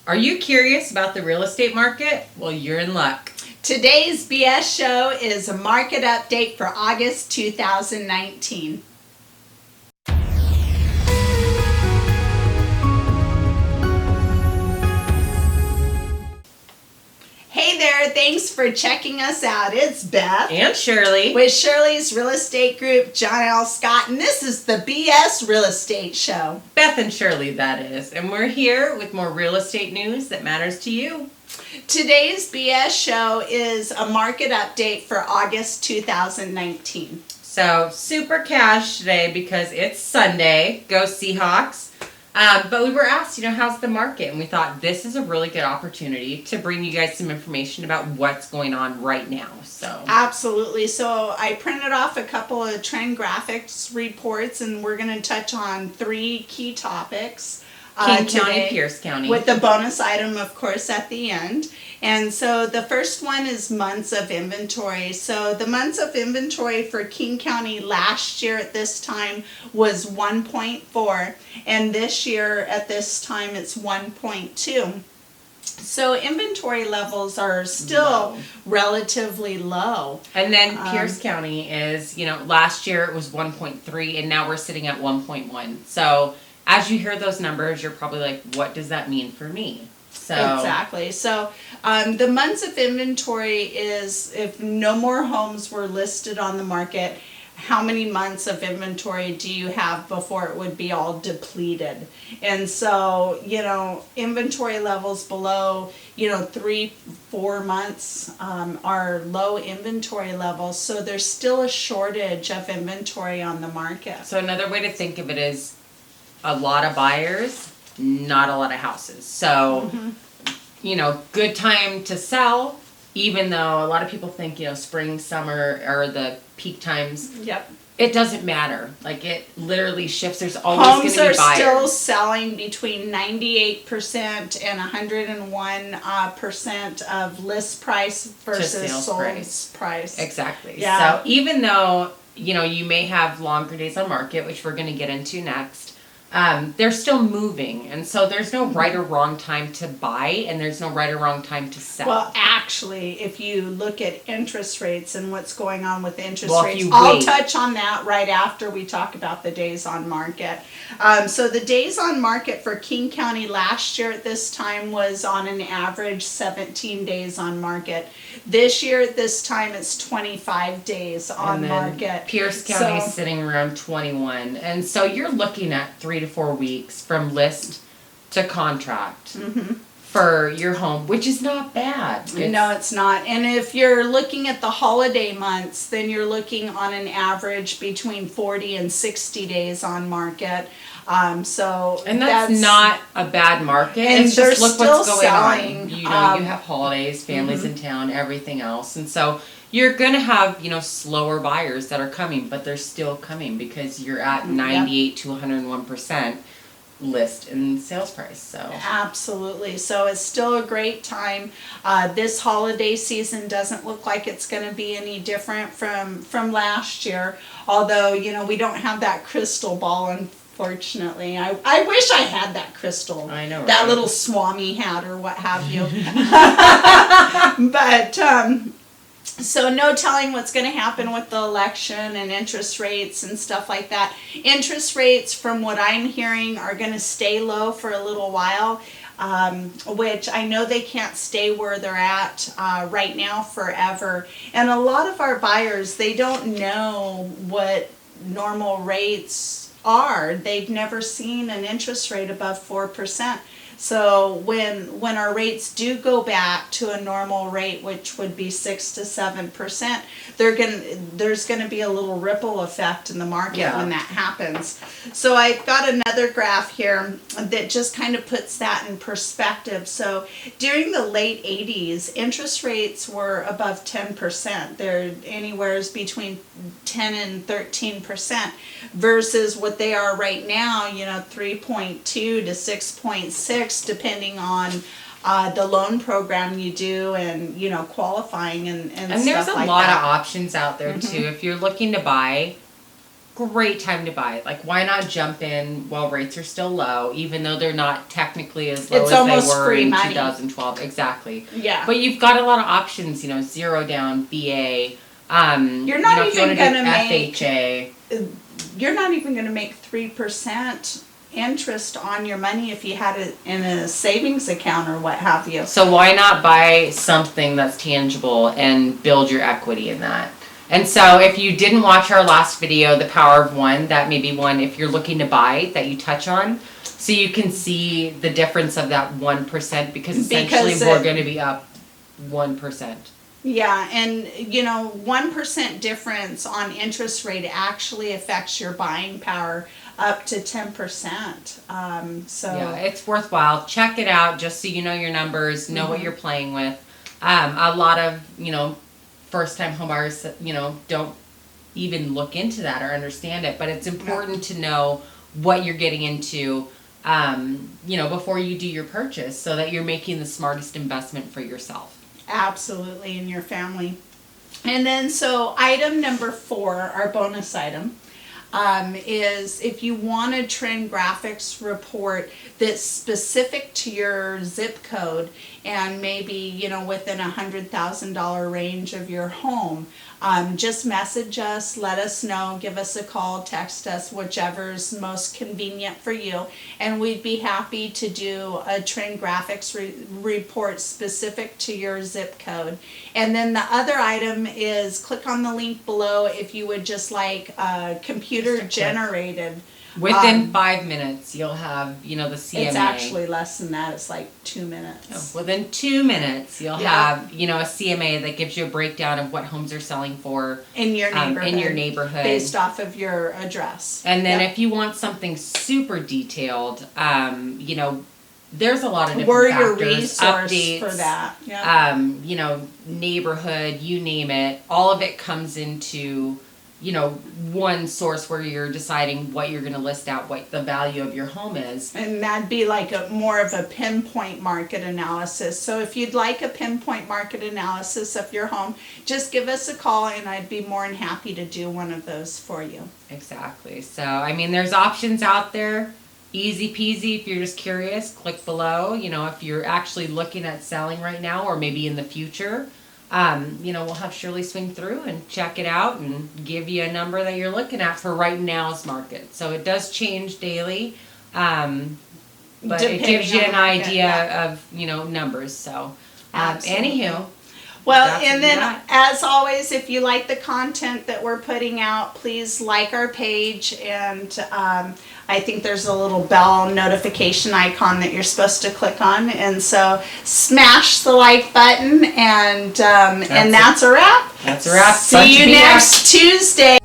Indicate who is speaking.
Speaker 1: Are you curious about the real estate market? Well, you're in luck.
Speaker 2: Today's BS show is a market update for August 2019. Hey there, thanks for checking us out. It's Beth
Speaker 1: And Shirley
Speaker 2: with Shirley's Real Estate Group, John L. Scott, and this is the BS Real Estate Show.
Speaker 1: Beth and Shirley, that is. And we're here with more real estate news that matters to you.
Speaker 2: Today's BS show is a market update for August 2019.
Speaker 1: So, super cash today because it's Sunday. Go Seahawks. But we were asked, how's the market? And we thought this is a really good opportunity to bring you guys some information about what's going on right now. So
Speaker 2: Absolutely. So I printed off a couple of trend graphics reports, and we're going to touch on three key topics.
Speaker 1: King
Speaker 2: Today,
Speaker 1: County, Pierce County.
Speaker 2: with the bonus item, of course, at the end. And so the first one is months of inventory. So the months of inventory for King County last year at this time was 1.4, and this year at this time it's 1.2. So inventory levels are still relatively low.
Speaker 1: And then Pierce County is, last year it was 1.3 and now we're sitting at 1.1. So as you hear those numbers, you're probably like, what does that mean for me? So
Speaker 2: Exactly. So the months of inventory is if no more homes were listed on the market, how many months of inventory do you have before it would be all depleted? And so, inventory levels below, 3-4 months are low inventory levels. So there's still a shortage of inventory on the market.
Speaker 1: So another way to think of it is a lot of buyers, not a lot of houses. So, good time to sell, even though a lot of people think, spring, summer are the peak times.
Speaker 2: Yep.
Speaker 1: It doesn't matter. Like, it literally shifts. There's always going to be buyers.
Speaker 2: Homes are still selling between 98% and 101% of list price versus sales price.
Speaker 1: Exactly.
Speaker 2: Yeah.
Speaker 1: So even though, you may have longer days on market, which we're going to get into next, they're still moving, and so there's no right or wrong time to buy, and there's no right or wrong time to sell.
Speaker 2: Well, actually, if you look at interest rates and what's going on with interest rates,
Speaker 1: I'll
Speaker 2: touch on that right after we talk about the days on market. So the days on market for King County last year at this time was on an average 17 days on market. This year at this time it's 25 days on market.
Speaker 1: Pierce County is sitting around 21, and so you're looking at 3 to 4 weeks from list to contract for your home, which is not bad.
Speaker 2: No, it's not. And if you're looking at the holiday months, then you're looking on an average between 40 and 60 days on market.
Speaker 1: And that's not a bad market.
Speaker 2: And
Speaker 1: it's just look what's going
Speaker 2: selling,
Speaker 1: on. You have holidays, families in town, everything else, and so you're going to have, slower buyers that are coming, but they're still coming because you're at 98 to 101% list and sales price. So
Speaker 2: absolutely. So it's still a great time. This holiday season doesn't look like it's going to be any different from last year. Although, we don't have that crystal ball, unfortunately. I wish I had that crystal.
Speaker 1: I know, right?
Speaker 2: That little Swami hat or what have you. But so no telling what's going to happen with the election and interest rates and stuff like that. Interest rates, from what I'm hearing, are going to stay low for a little while, which I know they can't stay where they're at right now forever. And a lot of our buyers, they don't know what normal rates are. They've never seen an interest rate above 4%. So when our rates do go back to a normal rate, which would be 6 to 7%, there's gonna be a little ripple effect in the market when that happens. So I've got another graph here that just kind of puts that in perspective. So during the late 80s, interest rates were above 10%. They're anywhere between 10 and 13% versus what they are right now, 3.2 to 6.6. Depending on the loan program you do and qualifying and stuff like that.
Speaker 1: And there's a lot of options out there too. If you're looking to buy, great time to buy. Like, why not jump in while rates are still low, even though they're not technically as low
Speaker 2: It's
Speaker 1: as
Speaker 2: almost
Speaker 1: they were
Speaker 2: free
Speaker 1: in
Speaker 2: money.
Speaker 1: 2012. Exactly.
Speaker 2: Yeah.
Speaker 1: But you've got a lot of options, you know, 0 down, BA.
Speaker 2: You're not
Speaker 1: if you
Speaker 2: even
Speaker 1: wanna do
Speaker 2: gonna make-
Speaker 1: FHA.
Speaker 2: You're not even going to make 3% interest on your money if you had it in a savings account or what have you.
Speaker 1: So why not buy something that's tangible and build your equity in that? And so if you didn't watch our last video, The Power of One, that may be one if you're looking to buy that you touch on. So you can see the difference of that 1% because essentially we're going to be up 1%.
Speaker 2: Yeah, and you know, 1% difference on interest rate actually affects your buying power up to 10%. So
Speaker 1: yeah, it's worthwhile. Check it out just so you know your numbers, know what you're playing with. A lot of, you know, first-time homebuyers, you know, don't even look into that or understand it, but it's important to know what you're getting into, you know, before you do your purchase so that you're making the smartest investment for yourself.
Speaker 2: absolutely, in your family. And then, so item number 4, our bonus item, is if you want a trend graphics report that's specific to your zip code and maybe, you know, within $100,000 range of your home, just message us, let us know, give us a call, text us, whichever's most convenient for you, and we'd be happy to do a trend graphics report specific to your zip code. And then the other item is click on the link below if you would just like computer generated.
Speaker 1: Within 5 minutes, you'll have, you know, the CMA.
Speaker 2: It's actually less than that. It's like 2 minutes.
Speaker 1: No, within 2 minutes, you'll have, you know, a CMA that gives you a breakdown of what homes are selling for
Speaker 2: In your neighborhood.
Speaker 1: in your neighborhood.
Speaker 2: Based off of your address.
Speaker 1: And then if you want something super detailed, you know, there's a lot of different
Speaker 2: We're your
Speaker 1: factors,
Speaker 2: resource
Speaker 1: updates,
Speaker 2: for that.
Speaker 1: you know, neighborhood, you name it. All of it comes into, you know, one source where you're deciding what you're going to list out, what the value of your home is.
Speaker 2: And that'd be like a more of a pinpoint market analysis. So if you'd like a pinpoint market analysis of your home, just give us a call and I'd be more than happy to do one of those for you.
Speaker 1: Exactly. So, I mean, there's options out there. Easy peasy if you're just curious. Click below. You know, if you're actually looking at selling right now or maybe in the future, you know, we'll have Shirley swing through and check it out and give you a number that you're looking at for right now's market. So it does change daily, but it gives you an idea of, you know, numbers. So, anywho.
Speaker 2: Well, and then as always, if you like the content that we're putting out, please like our page, and I think there's a little bell notification icon that you're supposed to click on, and so smash the like button, and that's a wrap.
Speaker 1: That's a wrap.
Speaker 2: See you next Tuesday.